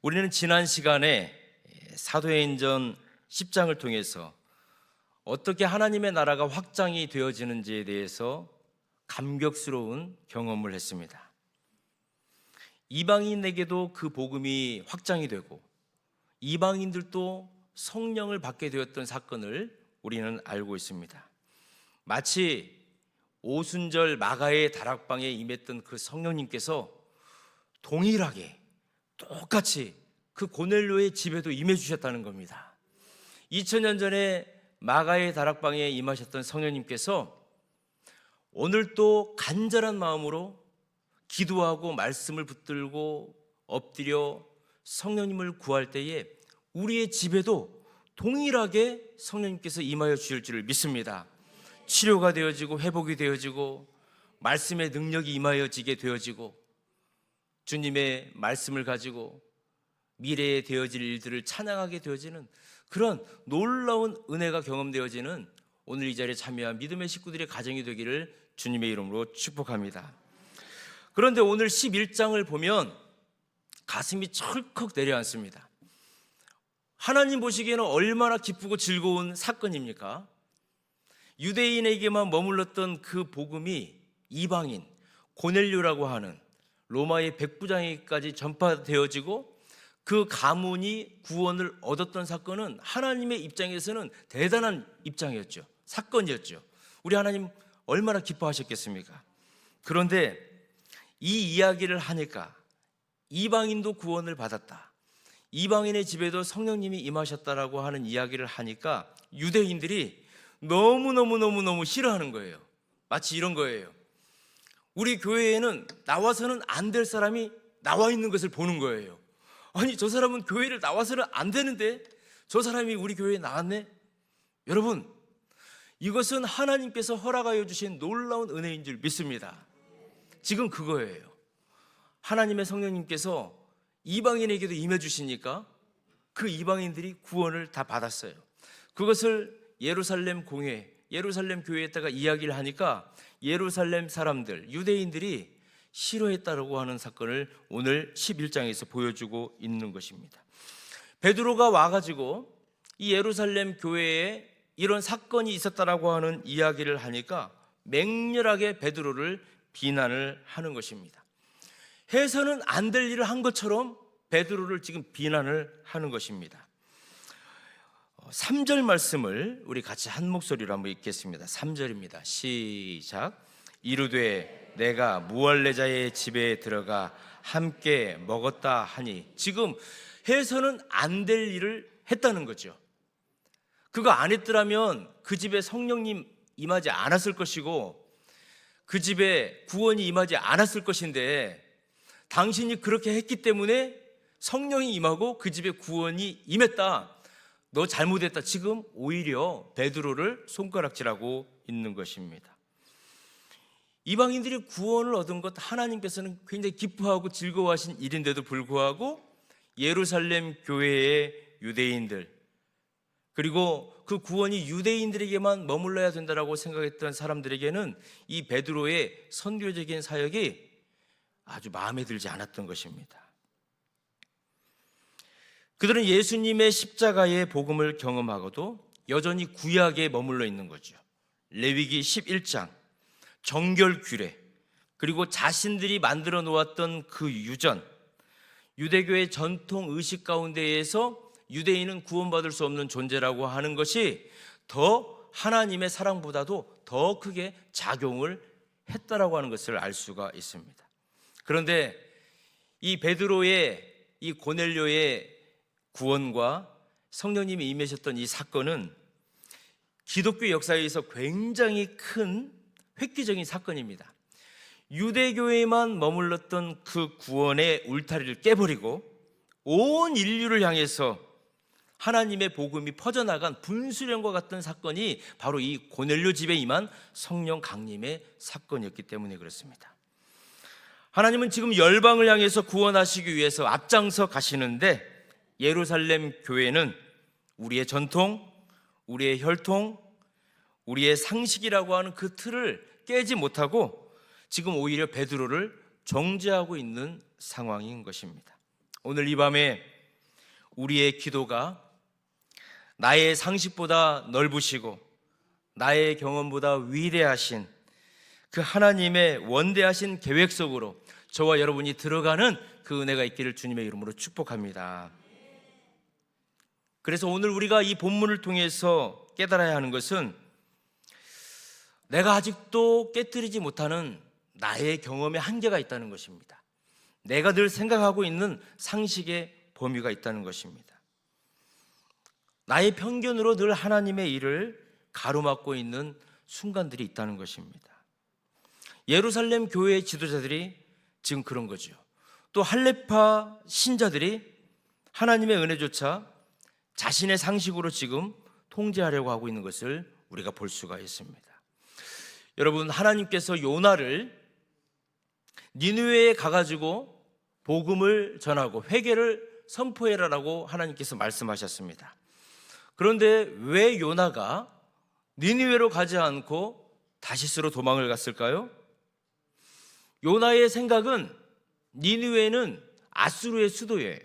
우리는 지난 시간에 사도행전 10장을 통해서 어떻게 하나님의 나라가 확장이 되어지는지에 대해서 감격스러운 경험을 했습니다. 이방인에게도 그 복음이 확장이 되고 이방인들도 성령을 받게 되었던 사건을 우리는 알고 있습니다. 마치 오순절 마가의 다락방에 임했던 그 성령님께서 동일하게 똑같이 그 고넬료의 집에도 임해 주셨다는 겁니다. 2000년 전에 마가의 다락방에 임하셨던 성령님께서 오늘 또 간절한 마음으로 기도하고 말씀을 붙들고 엎드려 성령님을 구할 때에 우리의 집에도 동일하게 성령님께서 임하여 주실 줄을 믿습니다. 치료가 되어지고 회복이 되어지고 말씀의 능력이 임하여지게 되어지고 주님의 말씀을 가지고 미래에 되어질 일들을 찬양하게 되어지는 그런 놀라운 은혜가 경험되어지는 오늘 이 자리에 참여한 믿음의 식구들의 가정이 되기를 주님의 이름으로 축복합니다. 그런데 오늘 11장을 보면 가슴이 철컥 내려앉습니다. 하나님 보시기에는 얼마나 기쁘고 즐거운 사건입니까? 유대인에게만 머물렀던 그 복음이 이방인 고넬료라고 하는 로마의 백부장에게까지 전파되어지고 그 가문이 구원을 얻었던 사건은 하나님의 입장에서는 대단한 입장이었죠. 사건이었죠. 우리 하나님 얼마나 기뻐하셨겠습니까? 그런데 이 이야기를 하니까 이방인도 구원을 받았다, 이방인의 집에도 성령님이 임하셨다라고 하는 이야기를 하니까 유대인들이 너무 싫어하는 거예요. 마치 이런 거예요. 우리 교회에는 나와서는 안 될 사람이 나와 있는 것을 보는 거예요. 아니, 저 사람은 교회를 나와서는 안 되는데 저 사람이 우리 교회에 나왔네? 여러분, 이것은 하나님께서 허락하여 주신 놀라운 은혜인 줄 믿습니다. 지금 그거예요. 하나님의 성령님께서 이방인에게도 임해 주시니까 그 이방인들이 구원을 다 받았어요. 그것을 예루살렘 공회, 예루살렘 교회에다가 이야기를 하니까 예루살렘 사람들, 유대인들이 싫어했다라고 하는 사건을 오늘 11장에서 보여주고 있는 것입니다. 베드로가 와가지고 이 예루살렘 교회에 이런 사건이 있었다라고 하는 이야기를 하니까 맹렬하게 베드로를 비난을 하는 것입니다. 해서는 안 될 일을 한 것처럼 베드로를 지금 비난을 하는 것입니다. 3절 말씀을 우리 같이 한 목소리로 한번 읽겠습니다. 3절입니다. 시작. 이르되 내가 무할례자의 집에 들어가 함께 먹었다 하니, 지금 해서는 안 될 일을 했다는 거죠. 그거 안 했더라면 그 집에 성령님 임하지 않았을 것이고 그 집에 구원이 임하지 않았을 것인데, 당신이 그렇게 했기 때문에 성령이 임하고 그 집에 구원이 임했다, 너 잘못했다, 지금 오히려 베드로를 손가락질하고 있는 것입니다. 이방인들이 구원을 얻은 것, 하나님께서는 굉장히 기뻐하고 즐거워하신 일인데도 불구하고 예루살렘 교회의 유대인들, 그리고 그 구원이 유대인들에게만 머물러야 된다고 생각했던 사람들에게는 이 베드로의 선교적인 사역이 아주 마음에 들지 않았던 것입니다. 그들은 예수님의 십자가의 복음을 경험하고도 여전히 구약에 머물러 있는 거죠. 레위기 11장 정결 규례, 그리고 자신들이 만들어 놓았던 그 유전, 유대교의 전통 의식 가운데에서 유대인은 구원받을 수 없는 존재라고 하는 것이 더 하나님의 사랑보다도 더 크게 작용을 했다라고 하는 것을 알 수가 있습니다. 그런데 이 베드로의, 이 고넬료의 구원과 성령님이 임하셨던 이 사건은 기독교 역사에서 굉장히 큰 획기적인 사건입니다. 유대교에만 머물렀던 그 구원의 울타리를 깨버리고 온 인류를 향해서 하나님의 복음이 퍼져나간 분수령과 같은 사건이 바로 이 고넬료 집에 임한 성령 강림의 사건이었기 때문에 그렇습니다. 하나님은 지금 열방을 향해서 구원하시기 위해서 앞장서 가시는데, 예루살렘 교회는 우리의 전통, 우리의 혈통, 우리의 상식이라고 하는 그 틀을 깨지 못하고 지금 오히려 베드로를 정죄하고 있는 상황인 것입니다. 오늘 이 밤에 우리의 기도가 나의 상식보다 넓으시고 나의 경험보다 위대하신 그 하나님의 원대하신 계획 속으로 저와 여러분이 들어가는 그 은혜가 있기를 주님의 이름으로 축복합니다. 그래서 오늘 우리가 이 본문을 통해서 깨달아야 하는 것은 내가 아직도 깨뜨리지 못하는 나의 경험의 한계가 있다는 것입니다. 내가 늘 생각하고 있는 상식의 범위가 있다는 것입니다. 나의 편견으로 늘 하나님의 일을 가로막고 있는 순간들이 있다는 것입니다. 예루살렘 교회의 지도자들이 지금 그런 거죠. 또 할레파 신자들이 하나님의 은혜조차 자신의 상식으로 지금 통제하려고 하고 있는 것을 우리가 볼 수가 있습니다. 여러분, 하나님께서 요나를 니느웨에 가가지고 복음을 전하고 회개를 선포해라라고 하나님께서 말씀하셨습니다. 그런데 왜 요나가 니느웨로 가지 않고 다시스로 도망을 갔을까요? 요나의 생각은 니느웨는 아수르의 수도예요.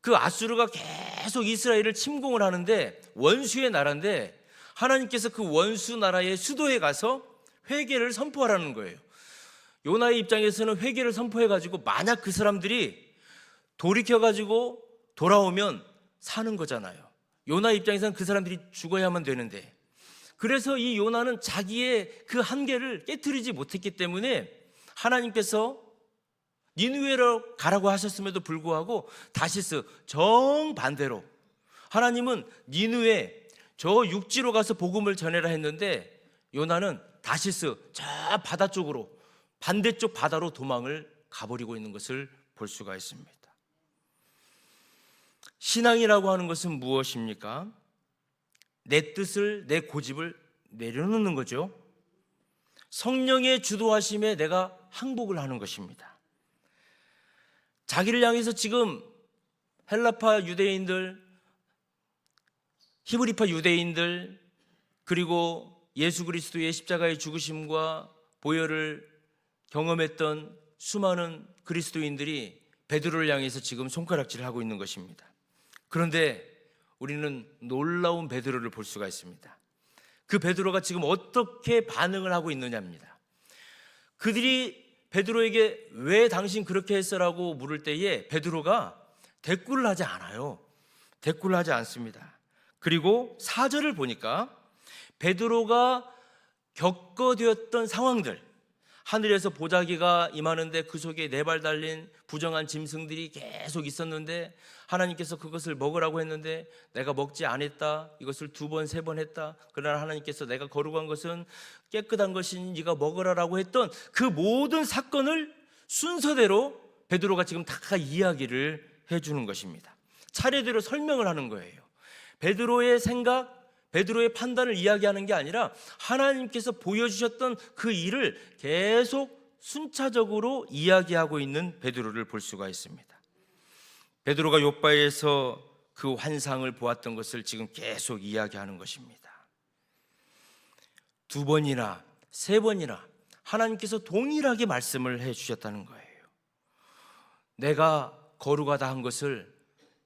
그 아수르가 계속 이스라엘을 침공을 하는데 원수의 나라인데 하나님께서 그 원수 나라의 수도에 가서 회개를 선포하라는 거예요. 요나의 입장에서는 회개를 선포해가지고 만약 그 사람들이 돌이켜가지고 돌아오면 사는 거잖아요. 요나의 입장에서는 그 사람들이 죽어야만 되는데, 그래서 이 요나는 자기의 그 한계를 깨트리지 못했기 때문에 하나님께서 니느웨로 가라고 하셨음에도 불구하고 다시스 정반대로 하나님은 니느웨 저 육지로 가서 복음을 전해라 했는데 요나는 다시스 저 바다 쪽으로 반대쪽 바다로 도망을 가버리고 있는 것을 볼 수가 있습니다. 신앙이라고 하는 것은 무엇입니까? 내 뜻을, 내 고집을 내려놓는 거죠. 성령의 주도하심에 내가 항복을 하는 것입니다. 자기를 향해서 지금 헬라파 유대인들, 히브리파 유대인들, 그리고 예수 그리스도의 십자가의 죽으심과 보혈을 경험했던 수많은 그리스도인들이 베드로를 향해서 지금 손가락질을 하고 있는 것입니다. 그런데 우리는 놀라운 베드로를 볼 수가 있습니다. 그 베드로가 지금 어떻게 반응을 하고 있느냐입니다. 그들이 베드로에게 왜 당신 그렇게 했어라고 물을 때에 베드로가 대꾸를 하지 않아요. 대꾸를 하지 않습니다. 그리고 4절을 보니까 베드로가 겪어되었던 상황들, 하늘에서 보자기가 임하는데 그 속에 4발 달린 부정한 짐승들이 계속 있었는데 하나님께서 그것을 먹으라고 했는데 내가 먹지 않았다. 이것을 2번, 3번 했다. 그러나 하나님께서 내가 거룩한 것은 깨끗한 것이니 네가 먹으라라고 했던 그 모든 사건을 순서대로 베드로가 지금 다 이야기를 해주는 것입니다. 차례대로 설명을 하는 거예요. 베드로의 생각, 베드로의 판단을 이야기하는 게 아니라 하나님께서 보여주셨던 그 일을 계속 순차적으로 이야기하고 있는 베드로를 볼 수가 있습니다. 베드로가 욥바에서 그 환상을 보았던 것을 지금 계속 이야기하는 것입니다. 2번이나 3번이나 하나님께서 동일하게 말씀을 해주셨다는 거예요. 내가 거룩하다 한 것을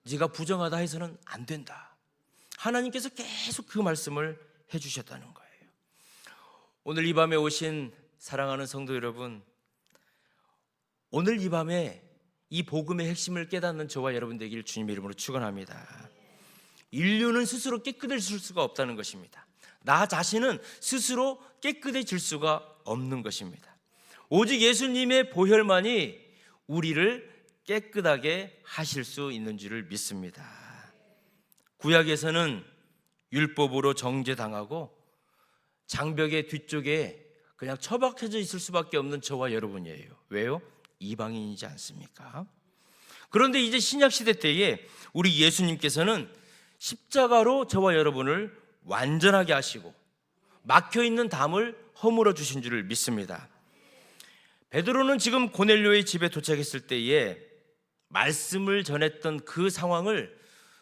네가 부정하다 해서는 안 된다. 하나님께서 계속 그 말씀을 해주셨다는 거예요. 오늘 이 밤에 오신 사랑하는 성도 여러분, 오늘 이 밤에 이 복음의 핵심을 깨닫는 저와 여러분 되기를 주님의 이름으로 축원합니다. 인류는 스스로 깨끗해질 수가 없다는 것입니다. 나 자신은 스스로 깨끗해질 수가 없는 것입니다. 오직 예수님의 보혈만이 우리를 깨끗하게 하실 수 있는 줄을 믿습니다. 구약에서는 율법으로 정죄당하고 장벽의 뒤쪽에 그냥 처박혀져 있을 수밖에 없는 저와 여러분이에요. 왜요? 이방인이지 않습니까? 그런데 이제 신약시대 때에 우리 예수님께서는 십자가로 저와 여러분을 완전하게 하시고 막혀있는 담을 허물어 주신 줄을 믿습니다. 베드로는 지금 고넬료의 집에 도착했을 때에 말씀을 전했던 그 상황을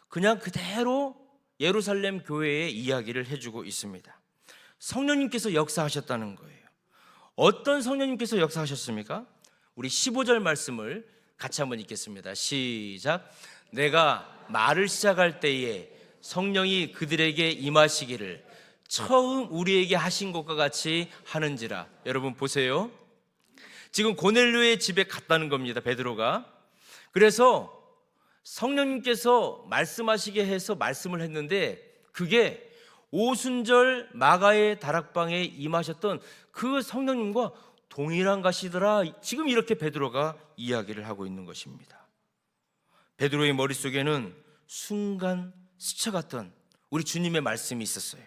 그냥 그대로 예루살렘 교회에 이야기를 해주고 있습니다. 성령님께서 역사하셨다는 거예요. 어떤 성령님께서 역사하셨습니까? 우리 15절 말씀을 같이 한번 읽겠습니다. 시작. 내가 말을 시작할 때에 성령이 그들에게 임하시기를 처음 우리에게 하신 것과 같이 하는지라. 여러분 보세요. 지금 고넬료의 집에 갔다는 겁니다, 베드로가. 그래서 성령님께서 말씀하시게 해서 말씀을 했는데, 그게 오순절 마가의 다락방에 임하셨던 그 성령님과 동일한 것이더라. 지금 이렇게 베드로가 이야기를 하고 있는 것입니다. 베드로의 머릿속에는 순간 스쳐갔던 우리 주님의 말씀이 있었어요.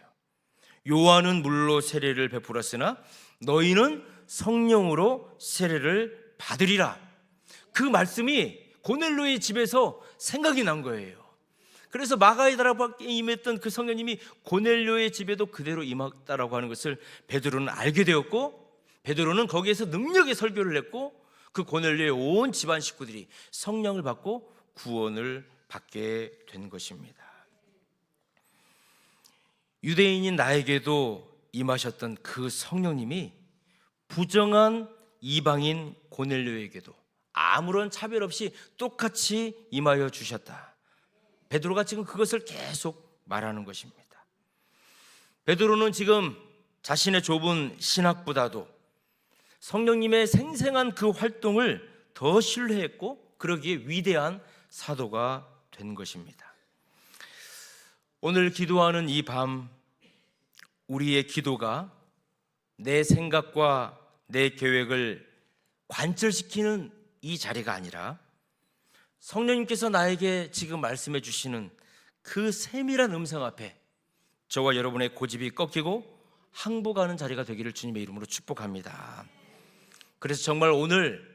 요한은 물로 세례를 베풀었으나 너희는 성령으로 세례를 받으리라. 그 말씀이 고넬료의 집에서 생각이 난 거예요. 그래서 마가의 다락방에 임했던 그 성령님이 고넬료의 집에도 그대로 임했다라고 하는 것을 베드로는 알게 되었고, 베드로는 거기에서 능력의 설교를 했고, 그 고넬료의 온 집안 식구들이 성령을 받고 구원을 받게 된 것입니다. 유대인인 나에게도 임하셨던 그 성령님이 부정한 이방인 고넬료에게도 아무런 차별 없이 똑같이 임하여 주셨다. 베드로가 지금 그것을 계속 말하는 것입니다. 베드로는 지금 자신의 좁은 신학보다도 성령님의 생생한 그 활동을 더 신뢰했고, 그러기에 위대한 사도가 된 것입니다. 오늘 기도하는 이 밤, 우리의 기도가 내 생각과 내 계획을 관철시키는 이 자리가 아니라 성령님께서 나에게 지금 말씀해 주시는 그 세밀한 음성 앞에 저와 여러분의 고집이 꺾이고 항복하는 자리가 되기를 주님의 이름으로 축복합니다. 그래서 정말 오늘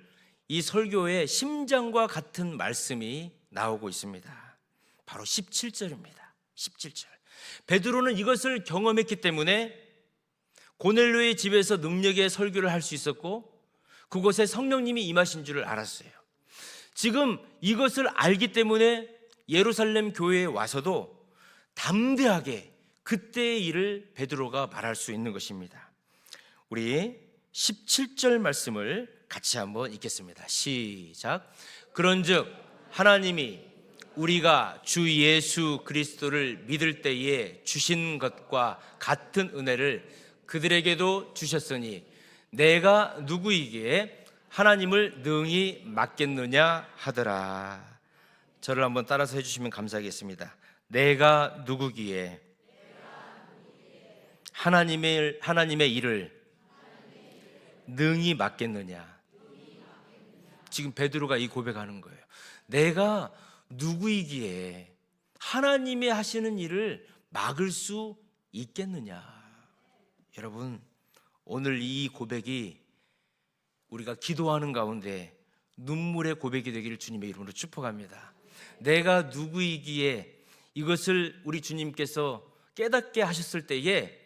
이 설교의 심장과 같은 말씀이 나오고 있습니다. 바로 17절입니다. 17절. 베드로는 이것을 경험했기 때문에 고넬료의 집에서 능력의 설교를 할 수 있었고, 그곳에 성령님이 임하신 줄을 알았어요. 지금 이것을 알기 때문에 예루살렘 교회에 와서도 담대하게 그때의 일을 베드로가 말할 수 있는 것입니다. 우리 17절 말씀을 같이 한번 읽겠습니다. 시작. 그런즉 하나님이 우리가 주 예수 그리스도를 믿을 때에 주신 것과 같은 은혜를 그들에게도 주셨으니 내가 누구이기에 하나님을 능히 맡겠느냐 하더라. 저를 한번 따라서 해주시면 감사하겠습니다. 내가 누구기에 하나님의 일을 능히 맡겠느냐. 지금 베드로가 이 고백하는 거예요. 내가 누구이기에 하나님이 하시는 일을 막을 수 있겠느냐. 여러분, 오늘 이 고백이 우리가 기도하는 가운데 눈물의 고백이 되기를 주님의 이름으로 축복합니다. 내가 누구이기에, 이것을 우리 주님께서 깨닫게 하셨을 때에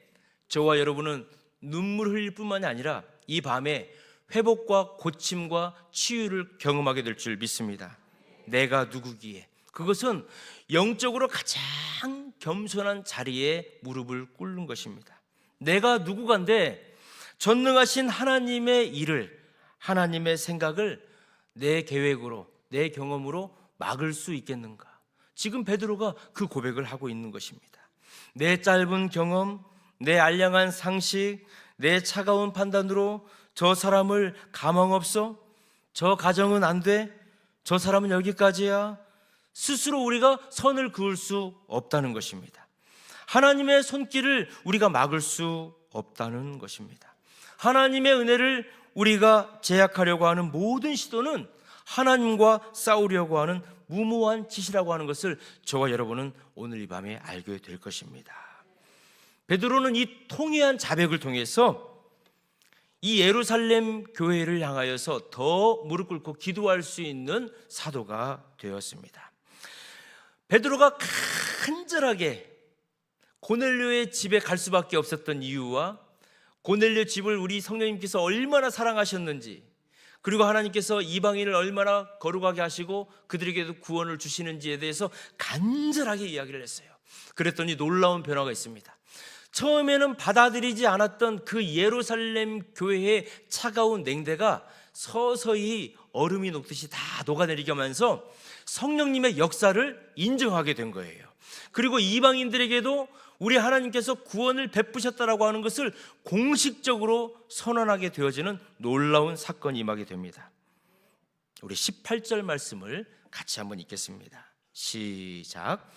저와 여러분은 눈물 흘릴 뿐만이 아니라 이 밤에 회복과 고침과 치유를 경험하게 될 줄 믿습니다. 내가 누구기에, 그것은 영적으로 가장 겸손한 자리에 무릎을 꿇는 것입니다. 내가 누구간데 전능하신 하나님의 일을, 하나님의 생각을 내 계획으로, 내 경험으로 막을 수 있겠는가? 지금 베드로가 그 고백을 하고 있는 것입니다. 내 짧은 경험, 내 알량한 상식, 내 차가운 판단으로 저 사람을 가망없어? 저 가정은 안 돼? 저 사람은 여기까지야? 스스로 우리가 선을 그을 수 없다는 것입니다. 하나님의 손길을 우리가 막을 수 없다는 것입니다. 하나님의 은혜를 우리가 제약하려고 하는 모든 시도는 하나님과 싸우려고 하는 무모한 짓이라고 하는 것을 저와 여러분은 오늘 이 밤에 알게 될 것입니다. 베드로는 이 통회한 자백을 통해서 이 예루살렘 교회를 향하여서 더 무릎 꿇고 기도할 수 있는 사도가 되었습니다. 베드로가 간절하게 고넬료의 집에 갈 수밖에 없었던 이유와 고넬료 집을 우리 성령님께서 얼마나 사랑하셨는지, 그리고 하나님께서 이방인을 얼마나 거룩하게 하시고 그들에게도 구원을 주시는지에 대해서 간절하게 이야기를 했어요. 그랬더니 놀라운 변화가 있습니다. 처음에는 받아들이지 않았던 그 예루살렘 교회의 차가운 냉대가 서서히 얼음이 녹듯이 다 녹아내리게 하면서 성령님의 역사를 인정하게 된 거예요. 그리고 이방인들에게도 우리 하나님께서 구원을 베푸셨다라고 하는 것을 공식적으로 선언하게 되어지는 놀라운 사건이 임하게 됩니다. 우리 18절 말씀을 같이 한번 읽겠습니다. 시작.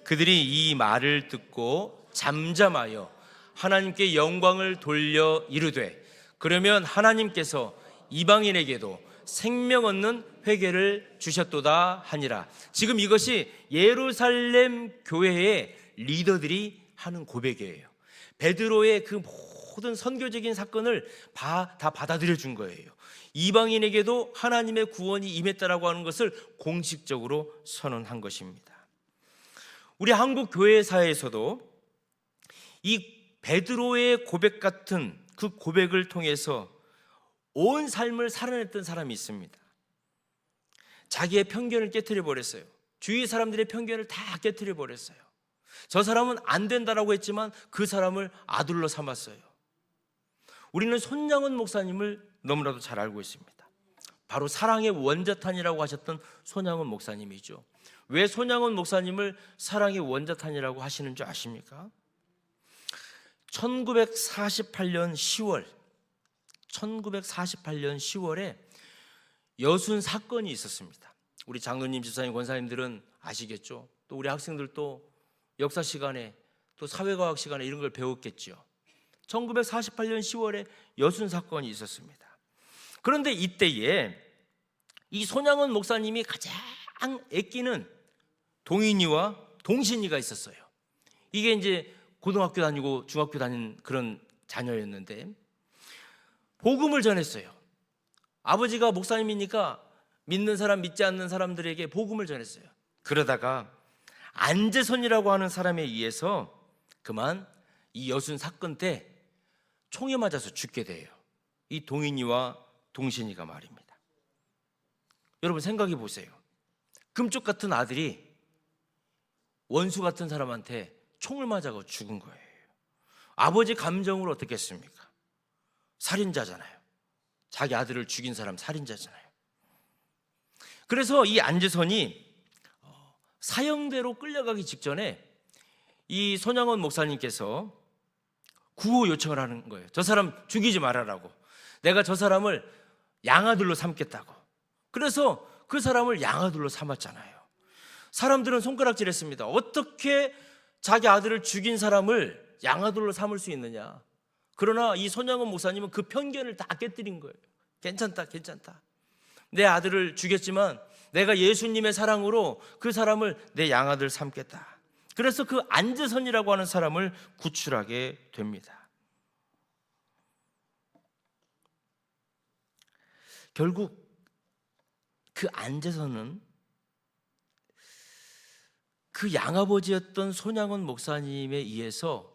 그들이 이 말을 듣고 잠잠하여 하나님께 영광을 돌려 이르되, 그러면 하나님께서 이방인에게도 생명 얻는 회개를 주셨도다 하니라. 지금 이것이 예루살렘 교회의 리더들이 하는 고백이에요. 베드로의 그 모든 선교적인 사건을 다 받아들여 준 거예요. 이방인에게도 하나님의 구원이 임했다라고 하는 것을 공식적으로 선언한 것입니다. 우리 한국 교회사에서도 이 베드로의 고백 같은 그 고백을 통해서 온 삶을 살아냈던 사람이 있습니다. 자기의 편견을 깨트려 버렸어요. 주위 사람들의 편견을 다 깨트려 버렸어요. 저 사람은 안 된다라고 했지만 그 사람을 아들로 삼았어요. 우리는 손양원 목사님을 너무나도 잘 알고 있습니다. 바로 사랑의 원자탄이라고 하셨던 손양원 목사님이죠. 왜 손양원 목사님을 사랑의 원자탄이라고 하시는 줄 아십니까? 1948년 10월에 여순 사건이 있었습니다. 우리 장로님, 집사님, 권사님들은 아시겠죠? 또 우리 학생들도 역사 시간에 또 사회과학 시간에 이런 걸 배웠겠죠. 1948년 10월에 여순 사건이 있었습니다. 그런데 이때에 이 손양원 목사님이 가장 아끼는 동인이와 동신이가 있었어요. 이게 이제 고등학교 다니고 중학교 다닌 그런 자녀였는데 복음을 전했어요. 아버지가 목사님이니까 믿는 사람, 믿지 않는 사람들에게 복음을 전했어요. 그러다가 안재선이라고 하는 사람에 의해서 그만 이 여순 사건 때 총에 맞아서 죽게 돼요. 이 동인이와 동신이가 말입니다. 여러분 생각해 보세요. 금쪽 같은 아들이 원수 같은 사람한테 총을 맞아서 죽은 거예요. 아버지 감정을 어떻게 했습니까? 살인자잖아요. 자기 아들을 죽인 사람 살인자잖아요. 그래서 이 안재선이 사형대로 끌려가기 직전에 이 손양원 목사님께서 구호 요청을 하는 거예요. 저 사람 죽이지 말아라고. 내가 저 사람을 양아들로 삼겠다고. 그래서 그 사람을 양아들로 삼았잖아요. 사람들은 손가락질했습니다. 어떻게 자기 아들을 죽인 사람을 양아들로 삼을 수 있느냐. 그러나 이 손양원 목사님은 그 편견을 다 깨뜨린 거예요. 괜찮다. 내 아들을 죽였지만 내가 예수님의 사랑으로 그 사람을 내 양아들 삼겠다. 그래서 그 안재선이라고 하는 사람을 구출하게 됩니다. 결국 그 안재선은 그 양아버지였던 손양원 목사님에 의해서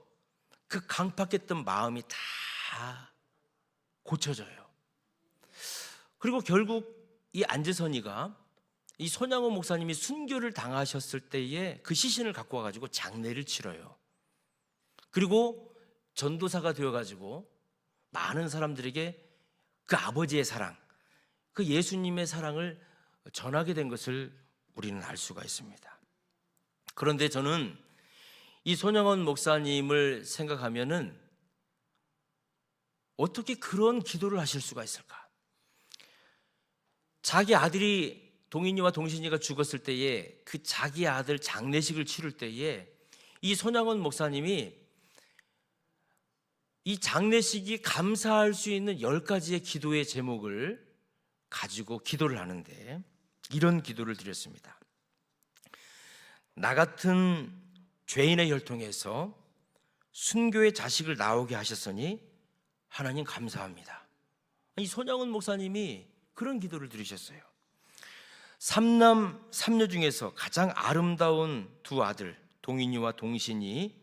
그 강팍했던 마음이 다 고쳐져요. 그리고 결국 이 안재선이가 이 손양원 목사님이 순교를 당하셨을 때에 그 시신을 갖고 와가지고 장례를 치러요. 그리고 전도사가 되어가지고 많은 사람들에게 그 아버지의 사랑, 그 예수님의 사랑을 전하게 된 것을 우리는 알 수가 있습니다. 그런데 저는 이 손양원 목사님을 생각하면은 어떻게 그런 기도를 하실 수가 있을까? 자기 아들이 동인이와 동신이가 죽었을 때에 그 자기 아들 장례식을 치를 때에 이 손양원 목사님이 이 장례식이 감사할 수 있는 10가지의 기도의 제목을 가지고 기도를 하는데 이런 기도를 드렸습니다. 나 같은 죄인의 혈통에서 순교의 자식을 나오게 하셨으니 하나님 감사합니다. 이 손양원 목사님이 그런 기도를 드리셨어요. 삼남 삼녀 중에서 가장 아름다운 두 아들 동인이와 동신이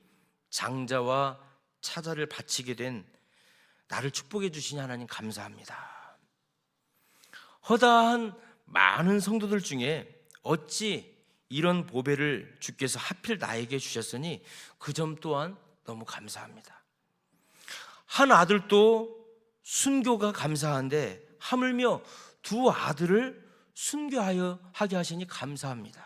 장자와 차자를 바치게 된 나를 축복해 주신 하나님 감사합니다. 허다한 많은 성도들 중에 어찌 이런 보배를 주께서 하필 나에게 주셨으니 그 점 또한 너무 감사합니다. 한 아들도 순교가 감사한데 하물며 두 아들을 하게 하시니 감사합니다.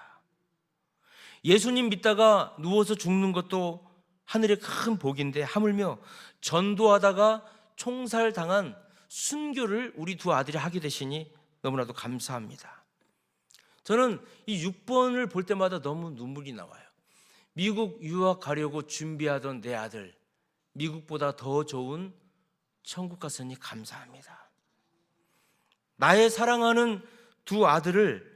예수님 믿다가 누워서 죽는 것도 하늘의 큰 복인데 하물며 전도하다가 총살당한 순교를 우리 두 아들이 하게 되시니 너무나도 감사합니다. 저는 이 6번을 볼 때마다 너무 눈물이 나와요. 미국 유학 가려고 준비하던 내 아들, 미국보다 더 좋은 천국 갔으니 감사합니다. 나의 사랑하는 두 아들을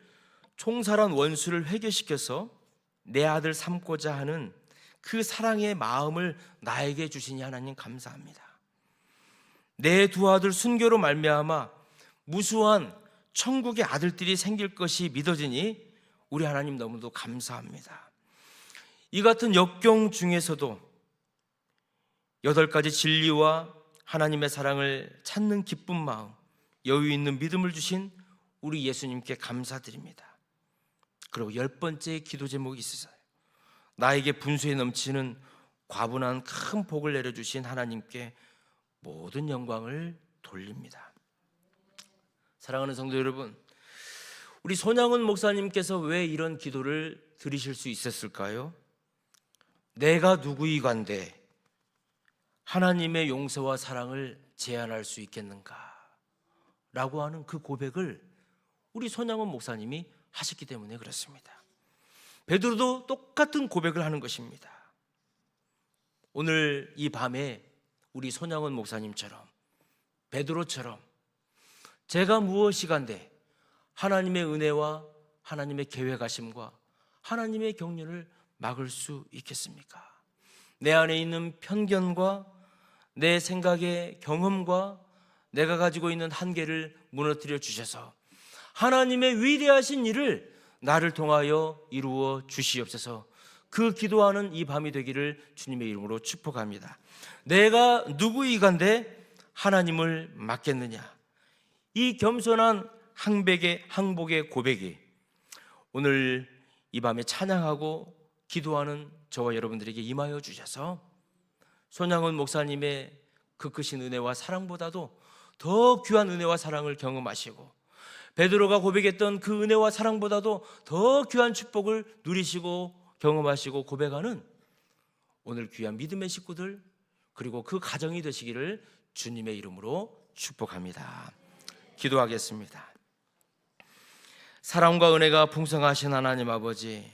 총살한 원수를 회개시켜서 내 아들 삼고자 하는 그 사랑의 마음을 나에게 주시니 하나님 감사합니다. 내 두 아들 순교로 말미암아 무수한 천국의 아들들이 생길 것이 믿어지니 우리 하나님 너무도 감사합니다. 이 같은 역경 중에서도 8가지 진리와 하나님의 사랑을 찾는 기쁜 마음, 여유 있는 믿음을 주신 우리 예수님께 감사드립니다. 그리고 10번째 기도 제목이 있어요. 나에게 분수에 넘치는 과분한 큰 복을 내려주신 하나님께 모든 영광을 돌립니다. 사랑하는 성도 여러분, 우리 손양훈 목사님께서 왜 이런 기도를 드리실 수 있었을까요? 내가 누구이간데 하나님의 용서와 사랑을 제한할 수 있겠는가? 라고 하는 그 고백을 우리 손양훈 목사님이 하셨기 때문에 그렇습니다. 베드로도 똑같은 고백을 하는 것입니다. 오늘 이 밤에 우리 손양훈 목사님처럼, 베드로처럼 제가 무엇이간데 하나님의 은혜와 하나님의 계획하심과 하나님의 경륜을 막을 수 있겠습니까? 내 안에 있는 편견과 내 생각의 경험과 내가 가지고 있는 한계를 무너뜨려 주셔서 하나님의 위대하신 일을 나를 통하여 이루어 주시옵소서. 그 기도하는 이 밤이 되기를 주님의 이름으로 축복합니다. 내가 누구이간데 하나님을 맡겠느냐? 이 겸손한 항복의 고백이 오늘 이 밤에 찬양하고 기도하는 저와 여러분들에게 임하여 주셔서 손양훈 목사님의 그 크신 은혜와 사랑보다도 더 귀한 은혜와 사랑을 경험하시고 베드로가 고백했던 그 은혜와 사랑보다도 더 귀한 축복을 누리시고 경험하시고 고백하는 오늘 귀한 믿음의 식구들 그리고 그 가정이 되시기를 주님의 이름으로 축복합니다. 기도하겠습니다. 사랑과 은혜가 풍성하신 하나님 아버지,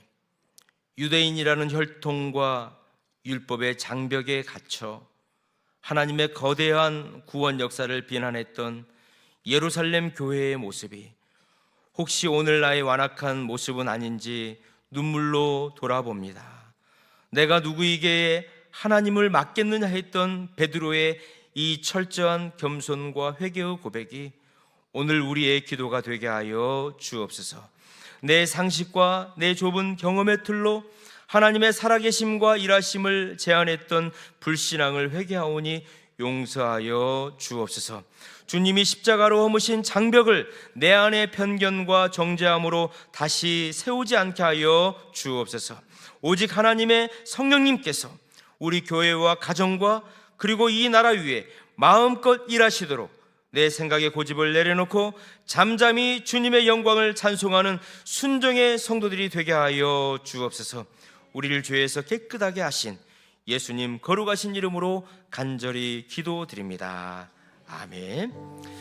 유대인이라는 혈통과 율법의 장벽에 갇혀 하나님의 거대한 구원 역사를 비난했던 예루살렘 교회의 모습이 혹시 오늘 나의 완악한 모습은 아닌지 눈물로 돌아봅니다. 내가 누구에게 하나님을 맡겠느냐 했던 베드로의 이 철저한 겸손과 회개의 고백이 오늘 우리의 기도가 되게 하여 주옵소서. 내 상식과 내 좁은 경험의 틀로 하나님의 살아계심과 일하심을 제한했던 불신앙을 회개하오니 용서하여 주옵소서. 주님이 십자가로 허무신 장벽을 내 안의 편견과 정죄함으로 다시 세우지 않게 하여 주옵소서. 오직 하나님의 성령님께서 우리 교회와 가정과 그리고 이 나라 위에 마음껏 일하시도록 내 생각의 고집을 내려놓고 잠잠히 주님의 영광을 찬송하는 순종의 성도들이 되게 하여 주옵소서. 우리를 죄에서 깨끗하게 하신 예수님 거룩하신 이름으로 간절히 기도드립니다. 아멘.